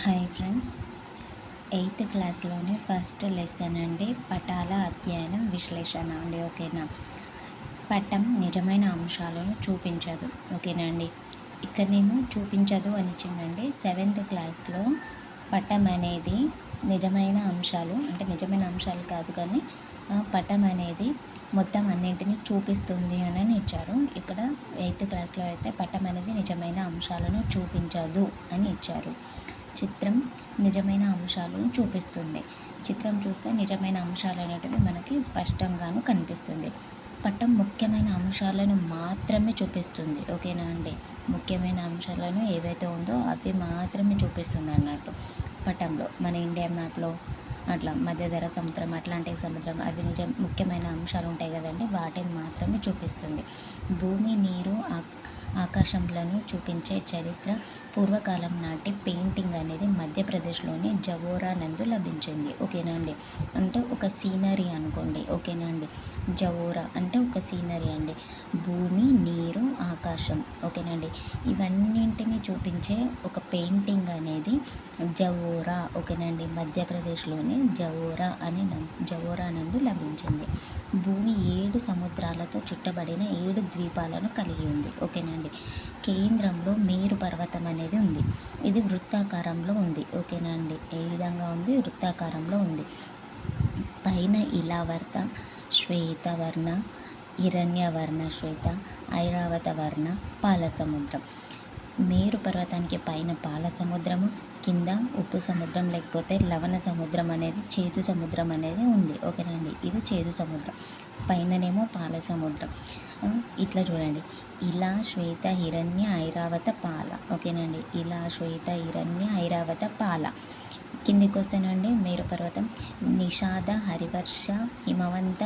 Hi friends, eighth క్లాస్లోని first lesson అండి. పటాల అధ్యయనం విశ్లేషణ అండి. ఓకేనా. పటం నిజమైన అంశాలను చూపించదు. ఓకేనా అండి. ఇక్కడనేమో చూపించదు అని ఇచ్చిందండి. సెవెంత్ క్లాస్లో పటం అనేది నిజమైన అంశాలు, అంటే నిజమైన అంశాలు కాదు కానీ పటం అనేది మొత్తం అన్నింటినీ చూపిస్తుంది అని ఇచ్చారు. ఇక్కడ ఎయిత్ క్లాస్లో అయితే పటం అనేది నిజమైన అంశాలను చూపించదు అని ఇచ్చారు. చిత్రం నిజమైన అంశాలను చూపిస్తుంది. చిత్రం చూస్తే నిజమైన అంశాలు అనేటివి మనకి స్పష్టంగాను కనిపిస్తుంది. పటం ముఖ్యమైన అంశాలను మాత్రమే చూపిస్తుంది. ఓకేనా అండి. ముఖ్యమైన అంశాలను ఏవైతే ఉందో అవి మాత్రమే చూపిస్తుంది అన్నట్టు. పటంలో మన ఇండియా మ్యాప్లో అట్లా మధ్యధర సముద్రం, అట్లాంటిక్ సముద్రం, అవి ముఖ్యమైన అంశాలు ఉంటాయి కదండి, వాటిని మాత్రమే చూపిస్తుంది. భూమి, నీరు, ఆకాశంలను చూపించే చరిత్ర పూర్వకాలం నాటి పెయింటింగ్ అనేది మధ్యప్రదేశ్లోని జవోరా నందు లభించింది. ఓకేనా అండి. అంటే ఒక సీనరీ అనుకోండి. ఓకేనా అండి. జవోరా అంటే ఒక సీనరీ అండి. భూమి, నీరు, ఆకాశం, ఓకేనండి, ఇవన్నింటినీ చూపించే ఒక పెయింటింగ్ అనేది జవోరా. ఓకేనండి. మధ్యప్రదేశ్లోని జవోరా నందు లభించింది. భూమి 7 సముద్రాలతో చుట్టబడిన 7 ద్వీపాలను కలిగి ఉంది. ఓకేనండి. కేంద్రంలో మేరు పర్వతం అనేది ఉంది. ఇది వృత్తాకారంలో ఉంది. ఓకేనా అండి. ఏ విధంగా ఉంది? వృత్తాకారంలో ఉంది. పైన ఇలావర్త శ్వేతవర్ణ, హిరణ్యవర్ణ శ్వేత, ఐరావత వర్ణ పాల సముద్రం. మేరు పర్వతానికి పైన పాల సముద్రము, కింద ఉప్పు సముద్రం లేకపోతే లవణ సముద్రం అనేది, చేదు సముద్రం అనేది ఉంది. ఓకేనండి. ఇది చేదు సముద్రం, పైననేమో పాల సముద్రం. ఇట్లా చూడండి. ఇలా శ్వేత హిరణ్య ఐరావత పాల. ఓకేనండి. ఇలా శ్వేత హిరణ్య ఐరావత పాల. కిందికి వస్తేనండి మేరు పర్వతం నిషాద హరివర్ష హిమవంత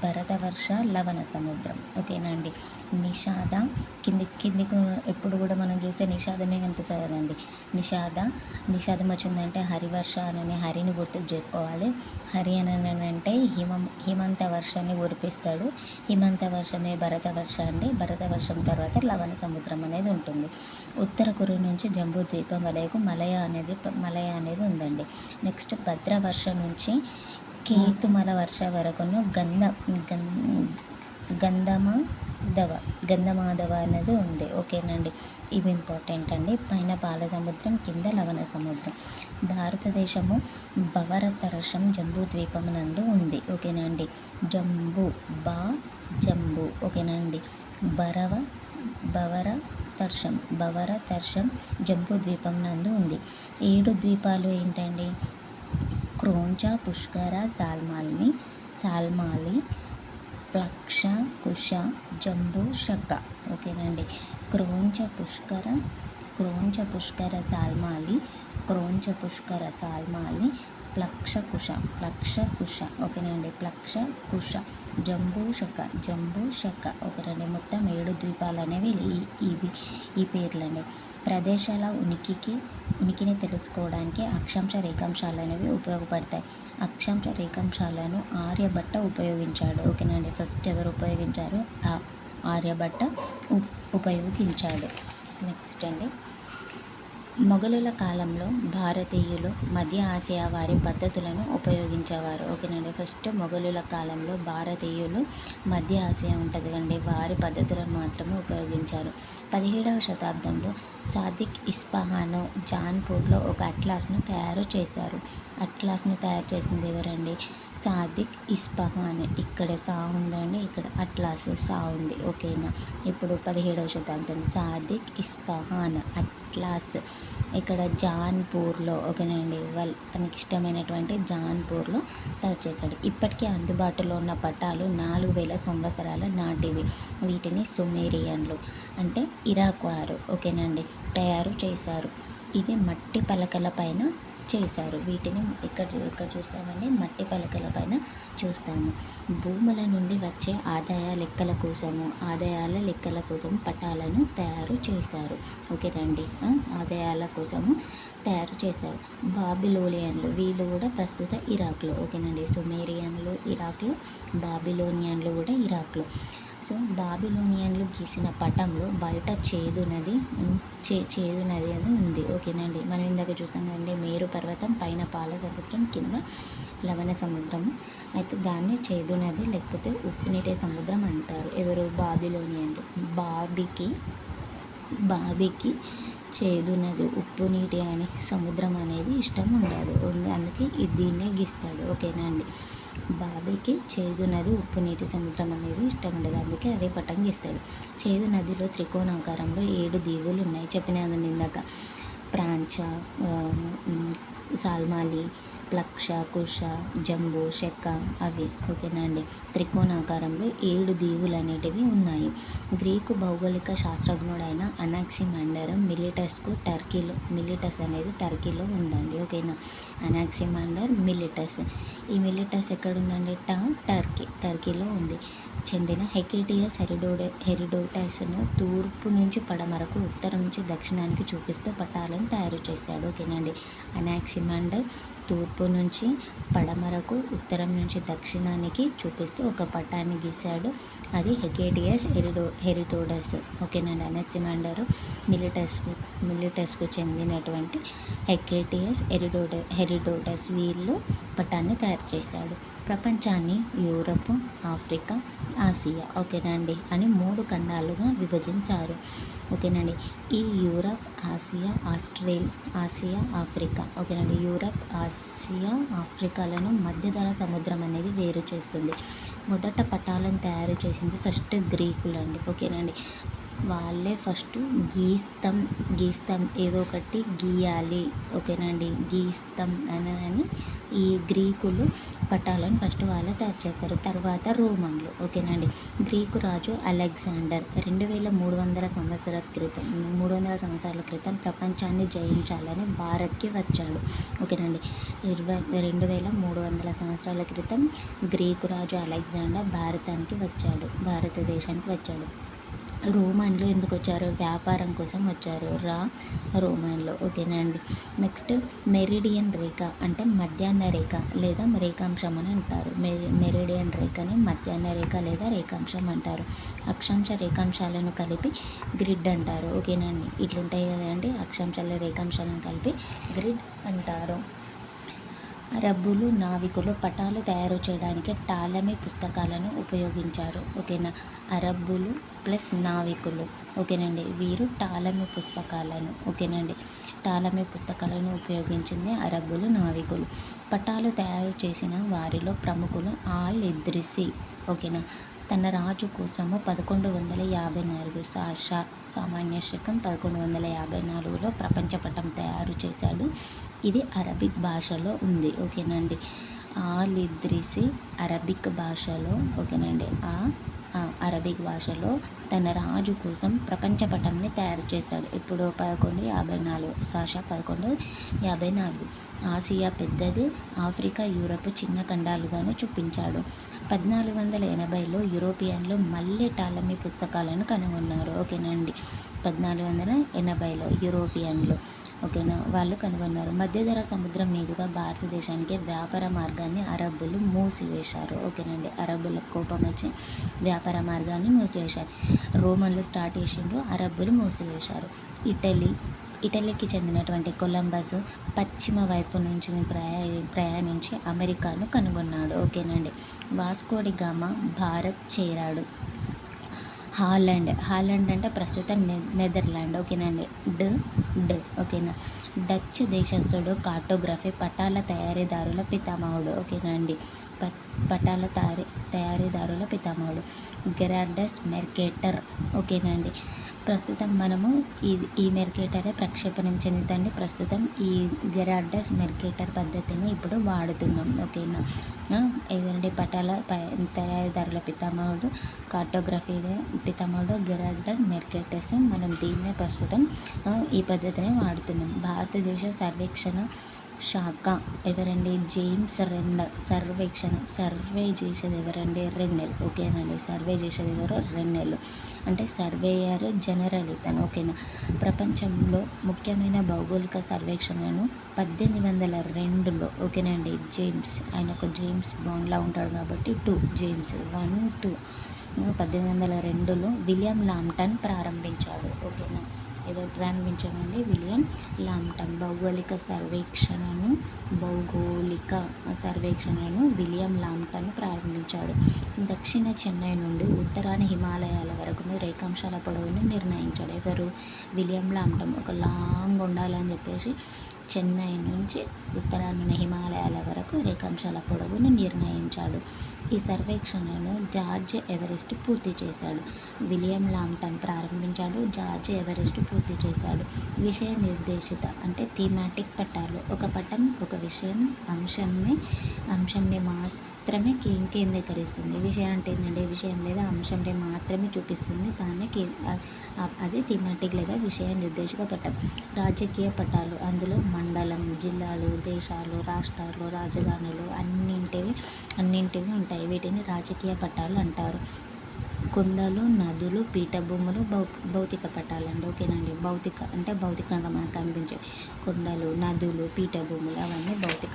భరతవర్ష లవణ సముద్రం. ఓకేనండి. నిషాద కిందికి ఎప్పుడు కూడా మనం చూస్తే నిషాదమే కనిపిస్తుంది కదండి. నిషాదం వచ్చిందంటే హరివర్ష అనే హరిని గుర్తుకు చేసుకోవాలి. హరి అని అంటే హిమంత వర్షాన్ని కురిపిస్తాడు. హిమంత వర్షమే భరతవర్ష అండి. భరతవర్షం తర్వాత లవణ సముద్రం అనేది ఉంటుంది. ఉత్తర కురు నుంచి జంబూ ద్వీపం వరకు మలయ అనేది ఉందండి. నెక్స్ట్ భద్రవర్ష నుంచి కేతుమల వర్ష వరకును గంధమాధవ అనేది ఉంది. ఓకేనండి. ఇవి ఇంపార్టెంట్ అండి. పైన పాల సముద్రం, కింద లవణ సముద్రం. భారతదేశము భవరతర్షం జంబూ ద్వీపం నందు ఉంది. ఓకేనండి. జంబూ. ఓకేనండి. భవరతర్షం జంబూ ద్వీపం నందు ఉంది. 7 ద్వీపాలు ఏంటండి? క్రోంచ, పుష్కర, సాల్మాలి, ప్లక్ష, కుష, జంబూ, షక్క. ఓకేనండి. క్రోంచ పుష్కర సాల్మాలి, ప్లక్ష కుష. ఓకేనండి. ప్లక్ష కుష, జంబూ షక్క. ఓకేనండి. మొత్తం 7 ద్వీపాలు అనేవి ఈ పేర్లండి. ప్రదేశాల ఉనికిని తెలుసుకోవడానికి అక్షాంశ రేఖాంశాలు అనేవి ఉపయోగపడతాయి. అక్షాంశ రేఖాంశాలను ఆర్యభట్ట ఉపయోగించాడు. ఓకేనండి. ఫస్ట్ ఎవరు ఉపయోగించారు? ఆర్యభట్ట ఉపయోగించాడు. నెక్స్ట్ అండి, మొఘలుల కాలంలో భారతీయులు మధ్య ఆసియా వారి పద్ధతులను ఉపయోగించేవారు. ఓకేనండి. ఫస్ట్ మొఘలుల కాలంలో భారతీయులు మధ్య ఆసియా ఉంటుంది కండి, వారి పద్ధతులను మాత్రమే ఉపయోగించారు. 17వ శతాబ్దంలో సాదిక్ ఇస్ఫహాన్ జాన్పూర్లో ఒక అట్లాస్ను తయారు చేశారు. అట్లాస్ను తయారు చేసింది ఎవరండి? సాదిక్ ఇస్ఫహాన్. ఇక్కడ సా ఉందండి, ఇక్కడ అట్లాస్ సా ఉంది. ఓకేనా. ఇప్పుడు 17వ శతాబ్దం సాదిక్ ఇస్ఫహాన్ అట్లాస్ ఇక్కడ జాన్పూర్లో. ఓకేనండి. తనకి ఇష్టమైనటువంటి జాన్పూర్లో తయారు చేశాడు. ఇప్పటికీ అందుబాటులో ఉన్న పటాలు 4000 సంవత్సరాల నాటివి. వీటిని సుమేరియన్లు అంటే ఇరాక్ వారు, ఓకేనండి, తయారు చేశారు. ఇవి మట్టి పలకల పైన చేశారు. వీటిని ఇక్కడ చూస్తామండి, మట్టి పలకల పైన చూస్తాము. భూముల నుండి వచ్చే ఆదాయాల లెక్కల కోసం పటాలను తయారు చేశారు. ఓకేనండి. ఆదాయాల కోసము తయారు చేశారు. బాబిలోనియన్లు, వీళ్ళు కూడా ప్రస్తుత ఇరాక్లో. ఓకేనండి. సుమేరియన్లు ఇరాక్లో, బాబిలోనియన్లు కూడా ఇరాక్లో. సో బాబిలోనియన్లు గీసిన పటంలో బయట చేదు నది అని ఉంది. ఓకేనండి. మనం ఇందాక చూస్తాం కదండి, మేరు పర్వతం పైన పాల సముద్రం, కింద లవణ సముద్రము. అయితే దాన్ని చేదు నది లేకపోతే ఉప్పు నీటి సముద్రం అంటారు. ఎవరు? బాబిలోనియన్లు. బాబీకి చేదు నది, ఉప్పు నీటి అని సముద్రం అనేది ఇష్టం ఉండదు. అందుకే దీన్నే గీస్తాడు. ఓకేనా అండి. బాబీకి చేదు నది, ఉప్పు నీటి సముద్రం అనేది ఇష్టం ఉండదు. అందుకే అదే పటం గీస్తాడు. చేదు నదిలో త్రికోణాకారంలో 7 దీవులు ఉన్నాయి. చెప్పిన కదండి ఇందాక. ప్రాంచ, సాల్మాలి, ప్లక్ష, కుష, జంబు, షెక్క అవి. ఓకేనా అండి. త్రికోణాకారంలో 7 దీవులు అనేటివి ఉన్నాయి. గ్రీకు భౌగోళిక శాస్త్రజ్ఞుడైన అనాక్సిమాండర్ మిలిటస్ అనేది టర్కీలో ఉందండి. ఓకేనా. Anaximander mellitus. ఈ మిలిటస్ ఎక్కడుందండి? టర్కీలో ఉంది. చెందిన హెకేటియస్ హెరిడోటస్ను తూర్పు నుంచి పడమరకు, ఉత్తరం నుంచి దక్షిణానికి చూపిస్తూ పటాలను తయారు చేశాడు. ఓకేనండి. అనాక్సిమాండర్ తూర్పు నుంచి పడమరకు, ఉత్తరం నుంచి దక్షిణానికి చూపిస్తూ ఒక పటాన్ని గీశాడు. అది హెకేటియస్ హెరిడోటస్. ఓకేనండి. అనాక్సిమాండర్ మిలిటస్కు చెందినటువంటి హెకేటియస్ హెరిడోటస్ వీళ్ళు పటాన్ని తయారు చేశాడు. ప్రపంచాన్ని యూరప్, ఆఫ్రికా, ఆసియా ఓకేనండి అని 3 ఖండాలుగా విభజించారు. ఓకేనండి. ఈ యూరప్, ఆసియా, ఆఫ్రికా ఓకేనండి. యూరప్, ఆసియా, ఆఫ్రికాలను మధ్యధరా సముద్రం అనేది వేరు చేస్తుంది. మొదట పటాలను తయారు చేసింది ఫస్ట్ గ్రీకులండి. ఓకేనండి. వాళ్ళే ఫస్ట్ గీస్తాం ఏదో ఒకటి గీయాలి. ఓకేనండి. గీస్తాం అని ఈ గ్రీకులు పటాలను ఫస్ట్ వాళ్ళే తయారు చేస్తారు. తర్వాత రోమన్లు. ఓకేనండి. గ్రీకు రాజు అలెగ్జాండర్ 2300 సంవత్సరాల క్రితం ప్రపంచాన్ని జయించాలని భారత్కి వచ్చాడు. ఓకేనండి. 2300 సంవత్సరాల క్రితం గ్రీకు రాజు అలెగ్జాండర్ భారతదేశానికి వచ్చాడు. రోమన్లు ఎందుకు వచ్చారు? వ్యాపారం కోసం వచ్చారు రోమన్లు. ఓకేనా అండి. నెక్స్ట్ మెరిడియన్ రేఖ అంటే మధ్యాహ్న రేఖ లేదా రేఖాంశం అని అంటారు. మెరిడియన్ రేఖని మధ్యాహ్న రేఖ లేదా రేఖాంశం అంటారు. అక్షాంశ రేఖాంశాలను కలిపి గ్రిడ్ అంటారు. ఓకేనండి. ఇట్లుంటాయి కదండి, అక్షాంశాల రేఖాంశాలను కలిపి గ్రిడ్ అంటారు. అరబ్బులు, నావికులు పటాలు తయారు చేయడానికి టాలమీ పుస్తకాలను ఉపయోగించారు. ఓకేనా. అరబ్బులు ప్లస్ నావికులు. ఓకేనండి. వీరు టాలమీ పుస్తకాలను ఉపయోగించింది అరబ్బులు, నావికులు. పటాలు తయారు చేసిన వారిలో ప్రముఖులు ఆల్ ఇద్రిసి. ఓకేనా. తన రాజు కోసము 1154 సామాన్య శకం 1154లో ప్రపంచ పటం తయారు చేశాడు. ఇది అరబిక్ భాషలో ఉంది. ఓకేనండి. ఆల్ ఇద్రిసి అరబిక్ భాషలో ఓకేనండి అరబిక్ భాషలో తన రాజు కోసం ప్రపంచ పటంని తయారు చేశాడు. ఇప్పుడు 1154 ఆసియా పెద్దది, ఆఫ్రికా, యూరప్ చిన్న ఖండాలుగాను చూపించాడు. 1480లో యూరోపియన్లు మళ్ళీ టాలమీ పుస్తకాలను కనుగొన్నారు. ఓకేనండి. 1480లో యూరోపియన్లు ఓకేనా వాళ్ళు కనుగొన్నారు. మధ్యధరా సముద్రం మీదుగా భారతదేశానికి వ్యాపార మార్గాన్ని అరబ్బులు మూసివేశారు. ఓకేనండి. అరబ్బులకు కోపం వచ్చి వ్యాపార మార్గాన్ని మూసివేశారు. రోమన్లు స్టార్ట్ చేసిండ్రు, అరబ్బులు మూసివేశారు. ఇటలీకి చెందినటువంటి కొలంబస్ పశ్చిమ వైపు నుంచి ప్రయాణించి అమెరికాను కనుగొన్నాడు. ఓకేనండి. వాస్కోడి గామా భారత్ చేరాడు. హాలండ్ అంటే ప్రస్తుతం నెదర్లాండ్. ఓకేనండి. ఓకేనా. డచ్ దేశస్థుడు, కార్టోగ్రఫీ, పటాల తయారీదారుల పితామహుడు. ఓకేనండి. పటాల తయారీదారుల పితామహుడు గెరార్డస్ మెర్కేటర్. ఓకేనండి. ప్రస్తుతం మనము ఈ మెర్కేటరే ప్రక్షేపణం చెందుతండి. ప్రస్తుతం ఈ గెరార్డస్ మెర్కేటర్ పద్ధతిని ఇప్పుడు వాడుతున్నాం. ఓకేనా. ఏదండి పటాల తయారీదారుల పితామహుడు, కార్టోగ్రఫీ పితామహుడు గెరార్డస్ మెర్కేటర్స్. మనం దీన్నే ప్రస్తుతం ఈ పద్ధతిని వాడుతున్నాం. భారతదేశ సర్వేక్షణ శాఖ ఎవరండి? James Rennell. సర్వే చేసేది ఎవరండి? రెన్నెల్. ఓకేనండి. సర్వే చేసేది ఎవరు? రెన్నెల్. అంటే సర్వేయర్ జనరల్ ఇతను. ఓకేనా. ప్రపంచంలో ముఖ్యమైన భౌగోళిక సర్వేక్షణను 1802లో ఓకేనండి ఆయన ఒక జేమ్స్ బాండ్లా ఉంటాడు కాబట్టి 2 జేమ్స్ 1, 2 1802లో విలియం లాంప్టన్ ప్రారంభించాడు. ఓకేనా. ఎవరు ప్రారంభించాడండి? విలియం లాంప్టన్. భౌగోళిక సర్వేక్షణను విలియం లాంప్టన్ ప్రారంభించాడు. దక్షిణ చెన్నై నుండి ఉత్తరాన హిమాలయాల వరకును రేఖాంశాల పొడవును నిర్ణయించాడు. ఎవరు? విలియం లాంప్టన్. ఒక లాంగ్ ఉండాలని చెప్పేసి చెన్నై నుంచి ఉత్తరాన హిమాలయాల వరకు రేఖాంశాల పొడవును నిర్ణయించాడు. ఈ సర్వేక్షణను జార్జ్ ఎవరెస్ట్ పూర్తి చేశాడు. విలియం లాంప్టన్ ప్రారంభించాడు, జార్జ్ ఎవరెస్ట్ పూర్తి చేశాడు. విషయ నిర్దేశిత అంటే థీమాటిక్ పట్టాలు. ఒక పటం ఒక అంశంని మాత్రమే కేంద్రీకరిస్తుంది. విషయం అంటే ఏంటంటే విషయం లేదా అంశంని మాత్రమే చూపిస్తుంది. దాన్ని అది థీమాటిక్ లేదా విషయ నిర్దేశక పటం. రాజకీయ పటాలు. అందులో మండలం, జిల్లాలు, దేశాలు, రాష్ట్రాలు, రాజధానులు అన్నింటివి ఉంటాయి. వీటిని రాజకీయ పటాలు అంటారు. కొండలు, నదులు, పీఠభూములు భౌతిక పటాలండి. ఓకేనండి. భౌతికంగా మనకు కనిపించే కొండలు, నదులు, పీఠభూములు అవన్నీ భౌతిక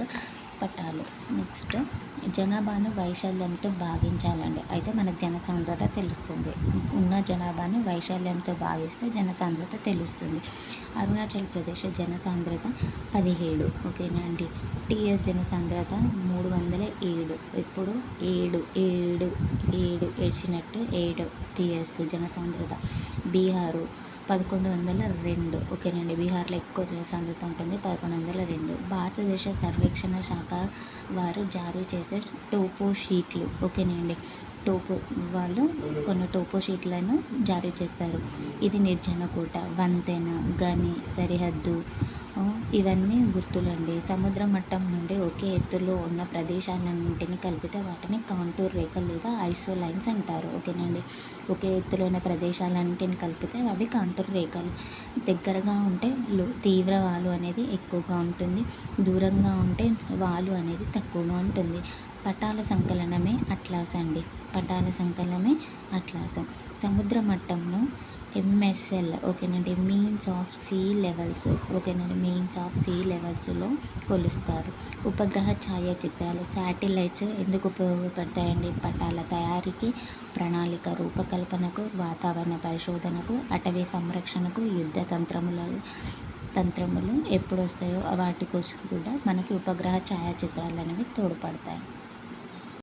పటాలు. నెక్స్ట్ జనాభాను వైశాల్యంతో భాగించాలండి. అయితే మనకు జనసాంద్రత తెలుస్తుంది. ఉన్న జనాభాను వైశాల్యంతో భాగిస్తే జనసాంద్రత తెలుస్తుంది. అరుణాచల్ ప్రదేశ్ జనసాంద్రత 17. ఓకేనా అండి. టీఎస్ జనసాంద్రత 307. ఇప్పుడు 7 ఏడ్చినట్టు 7 టీఎస్ జనసాంద్రత. బీహారు 1102. ఓకేనండి. బీహార్లో ఎక్కువ జనసాంద్రత ఉంటుంది. 1102. భారతదేశ సర్వేక్షణ శాఖ వారు జారీ చేసే టోపో షీట్లు. ఓకేనండి. వాళ్ళు కొన్ని టోపో షీట్లను జారీ చేస్తారు. ఇది నిర్జన కోట, వంతెన, గని, సరిహద్దు ఇవన్నీ గుర్తులండి. సముద్ర మట్టం నుండి ఒకే ఎత్తులో ఉన్న ప్రదేశాలన్నింటినీ కలిపితే వాటిని కాంటూర్ రేఖలు లేదా ఐసోలైన్స్ అంటారు. ఓకేనండి. ఒకే ఎత్తులో ఉన్న ప్రదేశాలన్నింటినీ కలిపితే అవి కాంటూర్ రేఖలు. దగ్గరగా ఉంటే తీవ్ర వాలు అనేది ఎక్కువగా ఉంటుంది. దూరంగా ఉంటే వాలు అనేది తక్కువగా ఉంటుంది. పటాల సంకలనమే అట్లాస్ అండి. సముద్ర మట్టంలో ఎంఎస్ఎల్. ఓకేనండి. Means of sea levels. ఓకేనండి. మీన్స్ ఆఫ్ సీ లెవెల్స్లో కొలుస్తారు. ఉపగ్రహ ఛాయాచిత్రాలు శాటిలైట్స్ ఎందుకు ఉపయోగపడతాయండి? పటాల తయారీకి, ప్రణాళిక రూపకల్పనకు, వాతావరణ పరిశోధనకు, అటవీ సంరక్షణకు, యుద్ధ తంత్రములు ఎప్పుడు వస్తాయో వాటి కోసం కూడా మనకి ఉపగ్రహ ఛాయాచిత్రాలు అనేవి తోడ్పడతాయి.